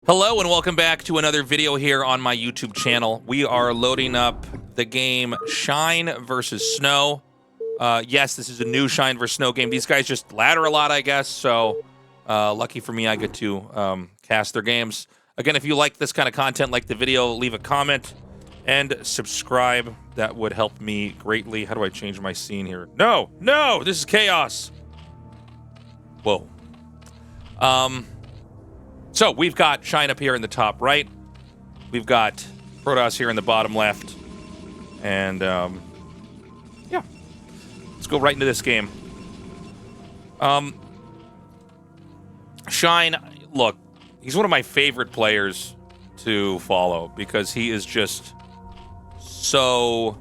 Hello and welcome back to another video here on my YouTube channel. We are loading up the game Shine versus Snow. Yes, this is a new Shine versus Snow game. These guys just ladder a lot, I guess, so lucky for me, I get to cast their games. Again, if you like this kind of content, like the video, leave a comment and subscribe. That would help me greatly. How do I change my scene here? No, this is chaos. Whoa. So we've got Shine up here in the top right. We've got Protoss here in the bottom left. And, yeah. Let's go right into this game. Shine, look, he's one of my favorite players to follow because he is just so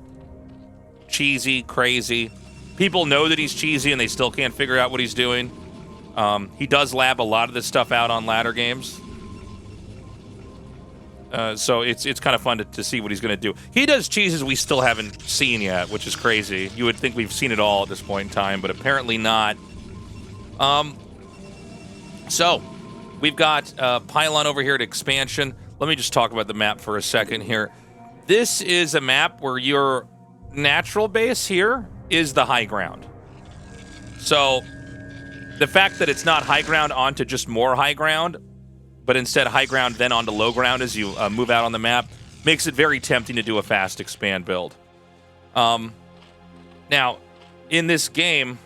cheesy, crazy. People know that he's cheesy and they still can't figure out what he's doing. He does lab a lot of this stuff out on ladder games. So it's kind of fun to see what he's going to do. He does cheeses we still haven't seen yet, which is crazy. You would think we've seen it all at this point in time, but apparently not. So we've got Pylon over here at Expansion. Let me just talk about the map for a second here. This is a map where your natural base here is the high ground. So the fact that it's not high ground onto just more high ground, but instead high ground then onto low ground as you move out on the map, makes it very tempting to do a fast expand build. Now, in this game,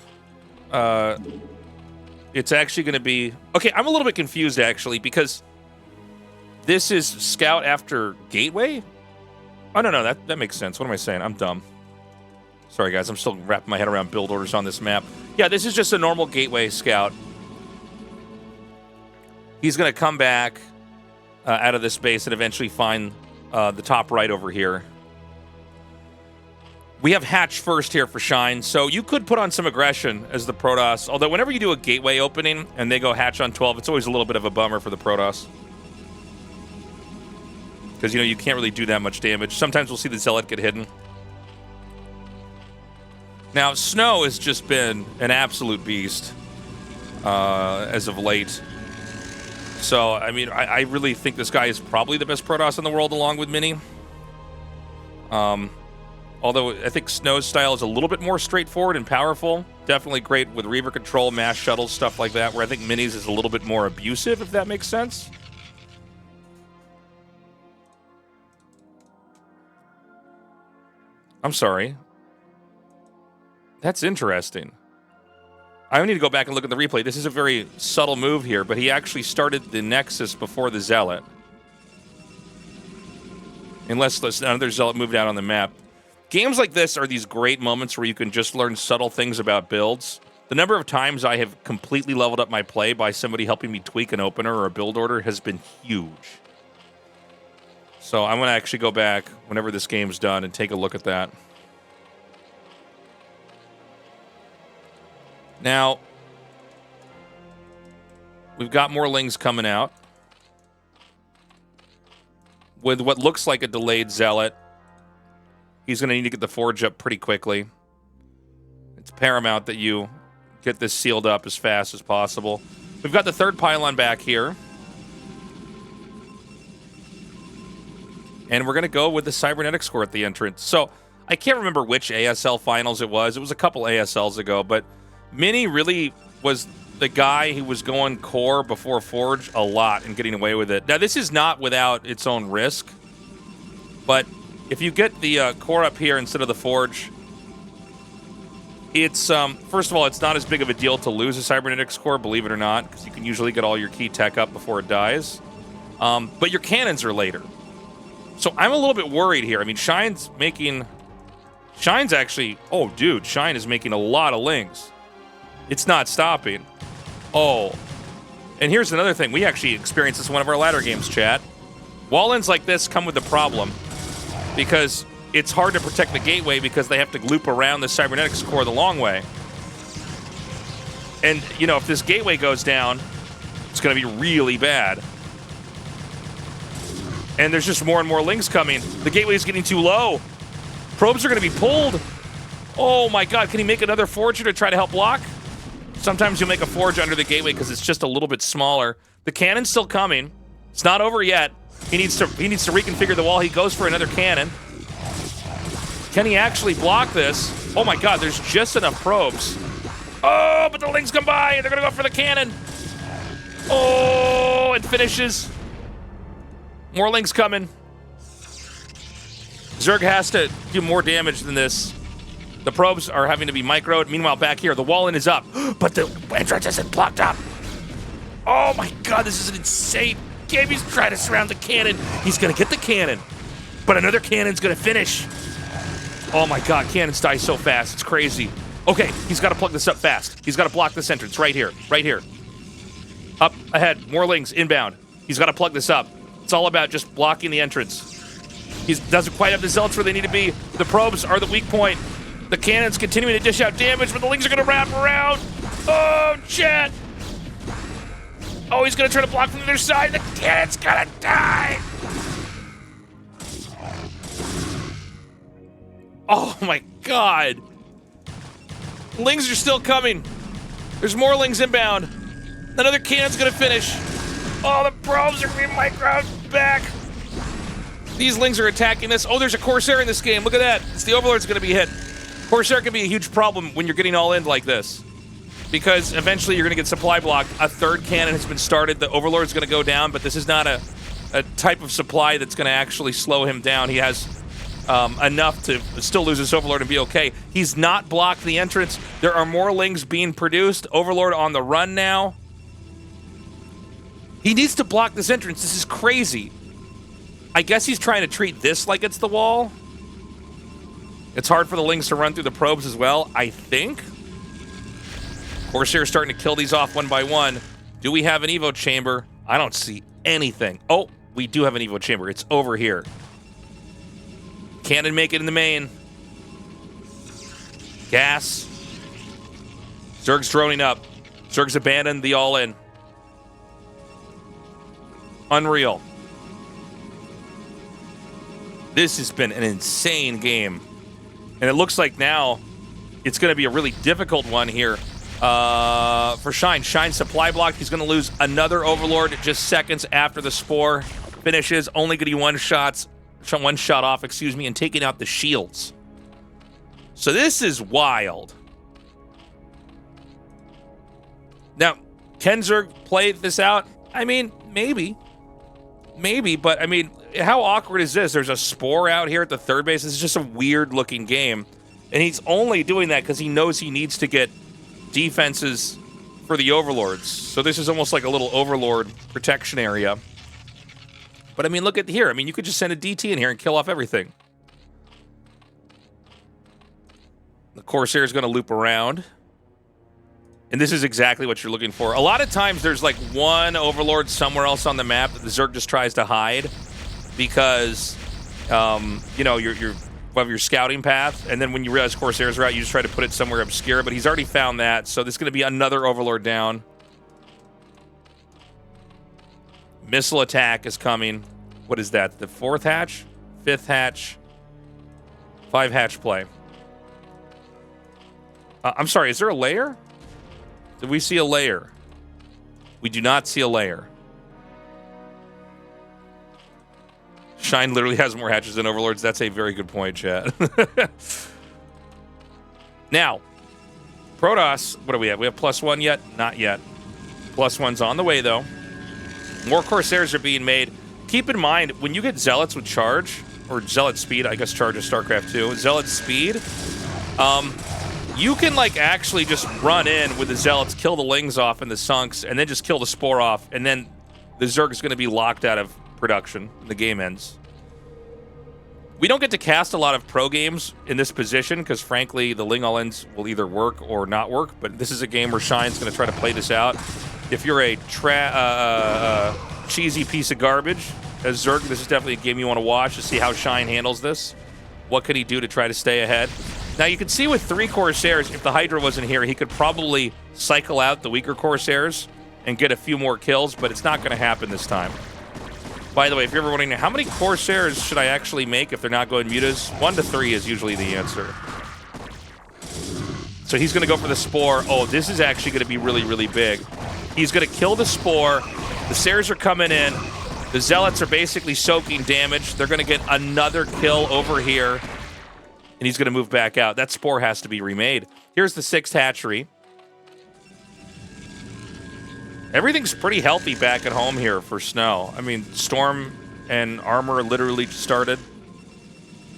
it's actually going to be... Okay, I'm a little bit confused, actually, because this is Scout after Gateway? Oh, no, that makes sense. What am I saying? I'm dumb. Sorry, guys. I'm still wrapping my head around build orders on this map. Yeah, this is just a normal Gateway Scout. He's going to come back out of this base and eventually find the top right over here. We have Hatch first here for Shine, so you could put on some aggression as the Protoss. Although whenever you do a Gateway opening and they go Hatch on 12, it's always a little bit of a bummer for the Protoss. Because, you know, you can't really do that much damage. Sometimes we'll see the Zealot get hidden. Now, Snow has just been an absolute beast as of late. So, I mean, I really think this guy is probably the best Protoss in the world along with Mini. Although I think Snow's style is a little bit more straightforward and powerful. Definitely great with Reaver control, mass shuttles, stuff like that, where I think Mini's is a little bit more abusive, if that makes sense. I'm sorry. That's interesting. I need to go back and look at the replay. This is a very subtle move here, but he actually started the Nexus before the Zealot. Unless another Zealot moved out on the map. Games like this are these great moments where you can just learn subtle things about builds. The number of times I have completely leveled up my play by somebody helping me tweak an opener or a build order has been huge. So I'm going to actually go back whenever this game's done and take a look at that. Now, we've got more Lings coming out with what looks like a delayed Zealot. He's going to need to get the Forge up pretty quickly. It's paramount that you get this sealed up as fast as possible. We've got the third Pylon back here. And we're going to go with the Cybernetics Core at the entrance. So, I can't remember which ASL finals it was. It was a couple ASLs ago, but Mini really was the guy who was going core before Forge a lot and getting away with it. Now, this is not without its own risk, but if you get the core up here instead of the Forge, it's, first of all, it's not as big of a deal to lose a Cybernetics Core, believe it or not, because you can usually get all your key tech up before it dies. But your cannons are later. So I'm a little bit worried here. I mean, Shine's actually... Oh, dude, Shine is making a lot of Lings. It's not stopping. Oh. And here's another thing. We actually experienced this in one of our ladder games, chat. Wall-ins like this come with a problem because it's hard to protect the gateway because they have to loop around the Cybernetics Core the long way. And, you know, if this gateway goes down, it's going to be really bad. And there's just more and more Lings coming. The gateway's getting too low. Probes are going to be pulled. Oh my god, can he make another Forger to try to help block? Sometimes you'll make a Forge under the gateway because it's just a little bit smaller. The cannon's still coming. It's not over yet. He needs to reconfigure the wall. He goes for another cannon. Can he actually block this? Oh my god, there's just enough probes. Oh, but the Lings come by and they're gonna go for the cannon. Oh, it finishes. More Lings coming. Zerg has to do more damage than this. The probes are having to be microed. Meanwhile, back here, the wall in is up, but the entrance isn't blocked up. Oh my god, this is an insane game. He's trying to surround the cannon. He's gonna get the cannon, but another cannon's gonna finish. Oh my god, cannons die so fast. It's crazy. Okay, he's got to plug this up fast. He's got to block this entrance right here, right here. Up ahead, more Lings inbound. He's got to plug this up. It's all about just blocking the entrance. He doesn't quite have the zealots where they need to be. The probes are the weak point. The cannon's continuing to dish out damage, but the Lings are going to wrap around. Oh, chat. Oh, he's going to try to block from the other side. The cannon's going to die. Oh my god. Lings are still coming. There's more Lings inbound. Another cannon's gonna finish. Oh, the probes are gonna be microed back. These Lings are attacking this. Oh, there's a Corsair in this game. Look at that. It's the Overlord's gonna be hit. Corsair can be a huge problem when you're getting all in like this, because eventually you're gonna get supply blocked. A third cannon has been started. The Overlord's gonna go down, but this is not a type of supply that's gonna actually slow him down. He has enough to still lose his Overlord and be okay. He's not blocked the entrance. There are more Lings being produced. Overlord on the run now. He needs to block this entrance. This is crazy. I guess he's trying to treat this like it's the wall. It's hard for the Lings to run through the probes as well, I think. Corsair's starting to kill these off one by one. Do we have an Evo chamber? I don't see anything. Oh, we do have an Evo chamber. It's over here. Cannon make it in the main. Gas. Zerg's droning up. Zerg's abandoned the all-in. Unreal. This has been an insane game. And it looks like now it's going to be a really difficult one here for Shine. Shine supply blocked. He's going to lose another Overlord just seconds after the Spore finishes. Only getting one shot off, excuse me, and taking out the shields. So this is wild. Now, can Zerg play this out? I mean, maybe, but I mean, how awkward is this? There's a Spore out here at the third base. This is just a weird looking game. And he's only doing that because he knows he needs to get defenses for the Overlords. So this is almost like a little Overlord protection area. But I mean, look at here. I mean, you could just send a DT in here and kill off everything. The Corsair is going to loop around. And this is exactly what you're looking for. A lot of times there's like one Overlord somewhere else on the map that the Zerg just tries to hide because, you know, you're above your scouting path. And then when you realize Corsairs are out, you just try to put it somewhere obscure. But he's already found that. So there's going to be another Overlord down. Missile attack is coming. What is that? The 4th hatch? 5th hatch? 5 hatch play. I'm sorry, is there a layer? Did we see a layer? We do not see a layer. Shine literally has more hatches than Overlords. That's a very good point, chat. Now, Protoss, what do we have? We have +1 yet? Not yet. +1's on the way, though. More Corsairs are being made. Keep in mind, when you get Zealots with charge, or Zealot speed, I guess charge is StarCraft 2, Zealot speed, you can, like, actually just run in with the Zealots, kill the Lings off and the Sunks, and then just kill the Spore off, and then the Zerg is going to be locked out of production. The game ends. We don't get to cast a lot of pro games in this position, because, frankly, the Ling all-ins will either work or not work, but this is a game where Shine's going to try to play this out. If you're a cheesy piece of garbage as Zerg, this is definitely a game you want to watch to see how Shine handles this. What could he do to try to stay ahead? Now, you can see with 3 Corsairs, if the Hydra wasn't here, he could probably cycle out the weaker Corsairs and get a few more kills, but it's not going to happen this time. By the way, if you're ever wondering, how many Corsairs should I actually make if they're not going mutas? 1 to 3 is usually the answer. So he's going to go for the Spore. Oh, this is actually going to be really, really big. He's going to kill the Spore. The Sairs are coming in. The Zealots are basically soaking damage. They're going to get another kill over here, and he's going to move back out. That Spore has to be remade. Here's the 6th hatchery. Everything's pretty healthy back at home here for Snow. I mean, Storm and Armor literally started.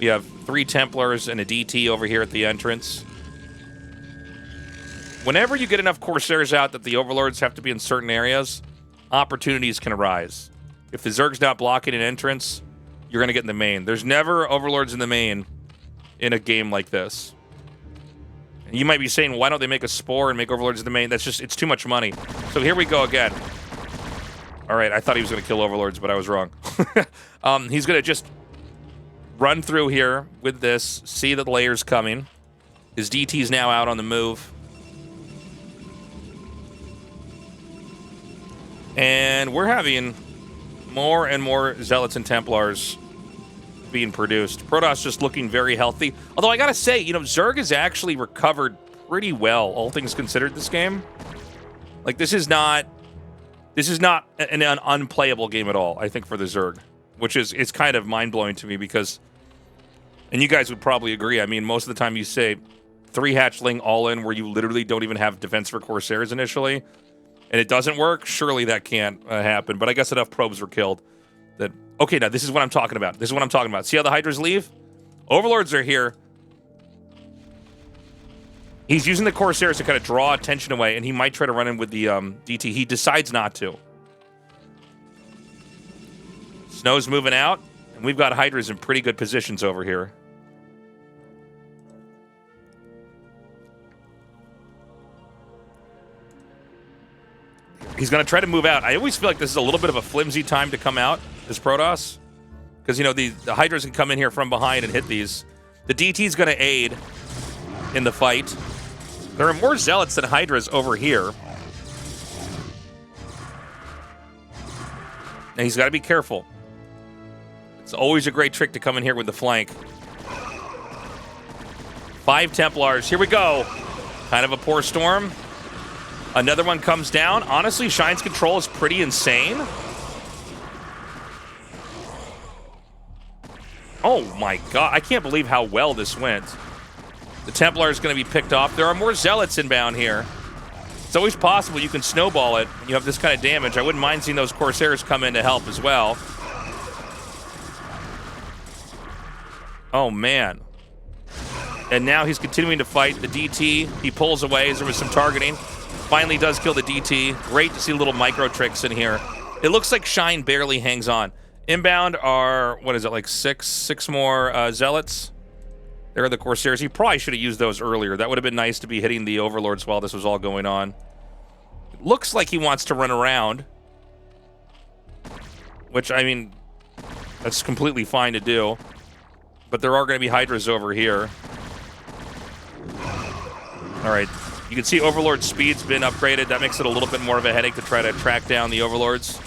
We have 3 Templars and a DT over here at the entrance. Whenever you get enough Corsairs out that the Overlords have to be in certain areas, opportunities can arise. If the Zerg's not blocking an entrance, you're going to get in the main. There's never Overlords in the main in a game like this. And you might be saying, why don't they make a Spore and make Overlords in the main? That's just, it's too much money. So here we go again. All right, I thought he was going to kill Overlords, but I was wrong. He's going to just run through here with this, see that the layer's coming. His DT's now out on the move. And we're having more and more Zealots and Templars being produced. Protoss just looking very healthy. Although I gotta say, you know, Zerg has actually recovered pretty well, all things considered, this game. Like, this is not an unplayable game at all, I think, for the Zerg. Which is, it's kind of mind-blowing to me because, and you guys would probably agree, I mean, most of the time you say 3 hatchling all-in where you literally don't even have defense for Corsairs initially, and it doesn't work, surely that can't happen. But I guess enough probes were killed that... Okay, now this is what I'm talking about. This is what I'm talking about. See how the Hydras leave? Overlords are here. He's using the Corsairs to kind of draw attention away, and he might try to run in with the DT. He decides not to. Snow's moving out, and we've got Hydras in pretty good positions over here. He's going to try to move out. I always feel like this is a little bit of a flimsy time to come out as Protoss. Because, you know, the Hydras can come in here from behind and hit these. The DT's going to aid in the fight. There are more Zealots than Hydras over here. And he's got to be careful. It's always a great trick to come in here with the flank. 5 Templars. Here we go. Kind of a poor storm. Another one comes down. Honestly, Shine's control is pretty insane. Oh my god, I can't believe how well this went. The Templar is going to be picked off. There are more Zealots inbound here. It's always possible you can snowball it when you have this kind of damage. I wouldn't mind seeing those Corsairs come in to help as well. Oh man. And now he's continuing to fight the DT. He pulls away as there was some targeting. Finally does kill the DT. Great to see little micro tricks in here. It looks like Shine barely hangs on. Inbound are, what is it, like six more Zealots? There are the Corsairs. He probably should have used those earlier. That would have been nice to be hitting the Overlords while this was all going on. It looks like he wants to run around. Which, I mean, that's completely fine to do. But there are going to be Hydras over here. All right. You can see Overlord speed's been upgraded. That makes it a little bit more of a headache to try to track down the Overlords.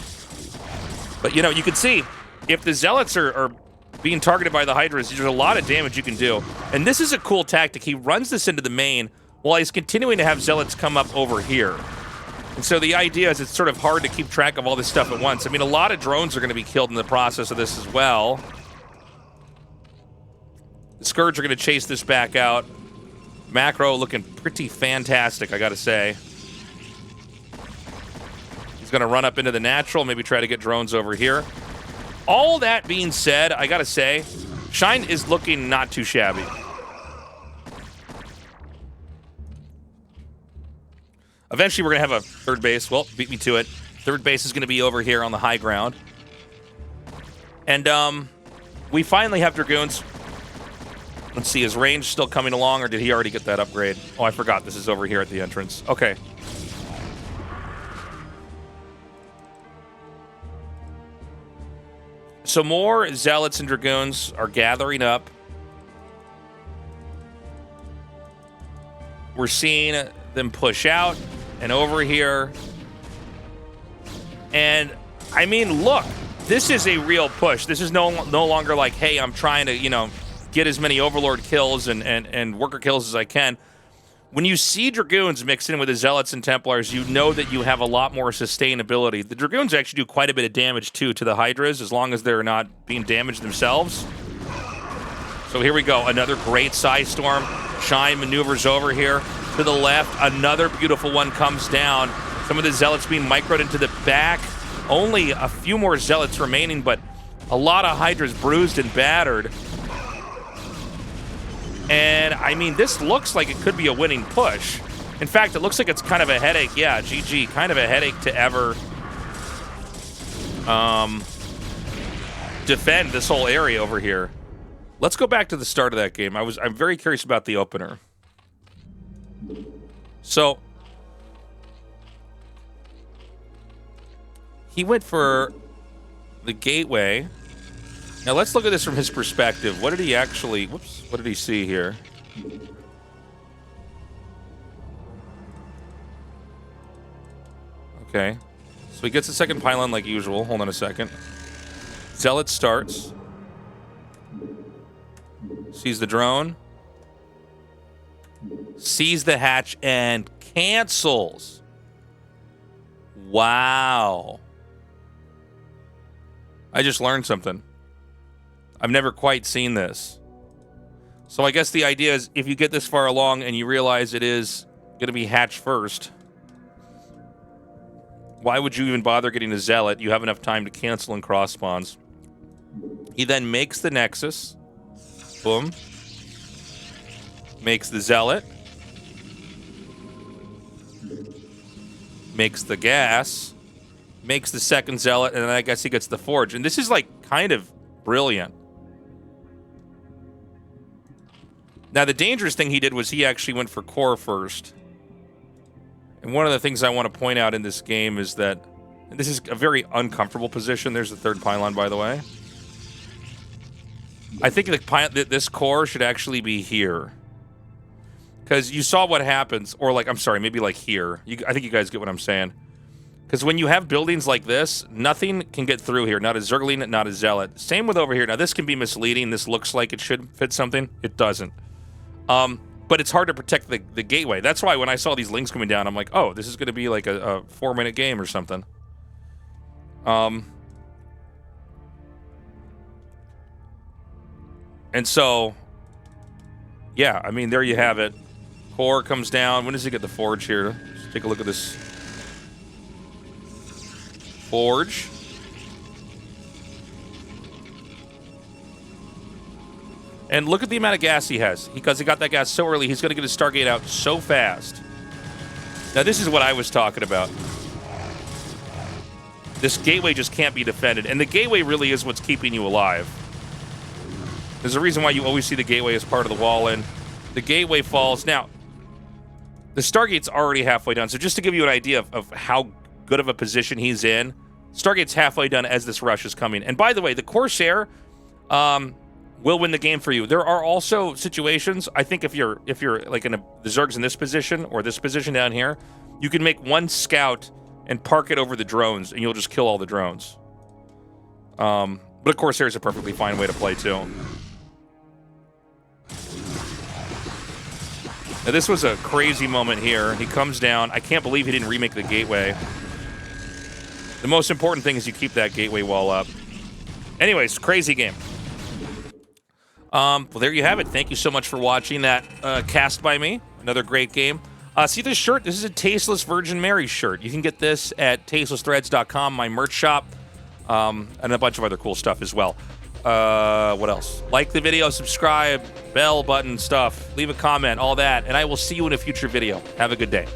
But, you know, you can see if the Zealots are being targeted by the Hydras, there's a lot of damage you can do. And this is a cool tactic. He runs this into the main while he's continuing to have Zealots come up over here. And so the idea is it's sort of hard to keep track of all this stuff at once. I mean, a lot of drones are going to be killed in the process of this as well. The Scourge are going to chase this back out. Macro looking pretty fantastic, I gotta say. He's gonna run up into the natural, maybe try to get drones over here. All that being said, I gotta say, Shine is looking not too shabby. Eventually we're gonna have a third base. Well, beat me to it. Third base is gonna be over here on the high ground. And we finally have Dragoons. Let's see, is range still coming along, or did he already get that upgrade? Oh, I forgot. This is over here at the entrance. Okay. So more Zealots and Dragoons are gathering up. We're seeing them push out and over here. And, I mean, look. This is a real push. This is no longer like, hey, I'm trying to, you know, get as many Overlord kills and worker kills as I can. When you see Dragoons mixed in with the Zealots and Templars, you know that you have a lot more sustainability. The Dragoons actually do quite a bit of damage, too, to the Hydras, as long as they're not being damaged themselves. So here we go. Another great Psy Storm. Shine maneuvers over here to the left. Another beautiful one comes down. Some of the Zealots being microed into the back. Only a few more Zealots remaining, but a lot of Hydras bruised and battered. And, I mean, this looks like it could be a winning push. In fact, it looks like it's kind of a headache. Yeah, GG. Kind of a headache to ever defend this whole area over here. Let's go back to the start of that game. I'm very curious about the opener. So, he went for the gateway. Now let's look at this from his perspective. What did he actually, whoops, what did he see here? Okay. So he gets a second pylon like usual. Hold on a second. Zealot starts. Sees the drone. Sees the hatch and cancels. Wow. I just learned something. I've never quite seen this. So I guess the idea is if you get this far along and you realize it is going to be hatch first, why would you even bother getting a Zealot? You have enough time to cancel and cross spawns. He then makes the Nexus. Boom. Makes the Zealot. Makes the gas. Makes the second Zealot, and then I guess he gets the Forge. And this is like kind of brilliant. Now, the dangerous thing he did was he actually went for core first. And one of the things I want to point out in this game is that this is a very uncomfortable position. There's the third pylon, by the way. I think this core should actually be here. Because you saw what happens, or like, I'm sorry, maybe like here. I think you guys get what I'm saying. Because when you have buildings like this, nothing can get through here. Not a Zergling, not a Zealot. Same with over here. Now, this can be misleading. This looks like it should fit something. It doesn't. But it's hard to protect the gateway. That's why when I saw these links coming down, I'm like, oh, this is going to be like a 4-minute game or something. And so, yeah, I mean, there you have it. Core comes down. When does he get the Forge here? Let's take a look at this. Forge. And look at the amount of gas he has. Because he got that gas so early, he's going to get his Stargate out so fast. Now, this is what I was talking about. This gateway just can't be defended. And the gateway really is what's keeping you alive. There's a reason why you always see the gateway as part of the wall in. The gateway falls. Now, the Stargate's already halfway done. So just to give you an idea of how good of a position he's in, Stargate's halfway done as this rush is coming. And by the way, the Corsair will win the game for you. There are also situations, I think if you're like in the Zerg's in this position or this position down here, you can make one scout and park it over the drones and you'll just kill all the drones. But a Corsair is a perfectly fine way to play too. Now this was a crazy moment here. He comes down. I can't believe he didn't remake the gateway. The most important thing is you keep that gateway wall up. Anyways, crazy game. Well, there you have it. Thank you so much for watching that cast by me. Another great game. See this shirt? This is a Tasteless Virgin Mary shirt. You can get this at tastelessthreads.com, my merch shop, and a bunch of other cool stuff as well. What else? Like the video, subscribe, bell button stuff, leave a comment, all that, and I will see you in a future video. Have a good day.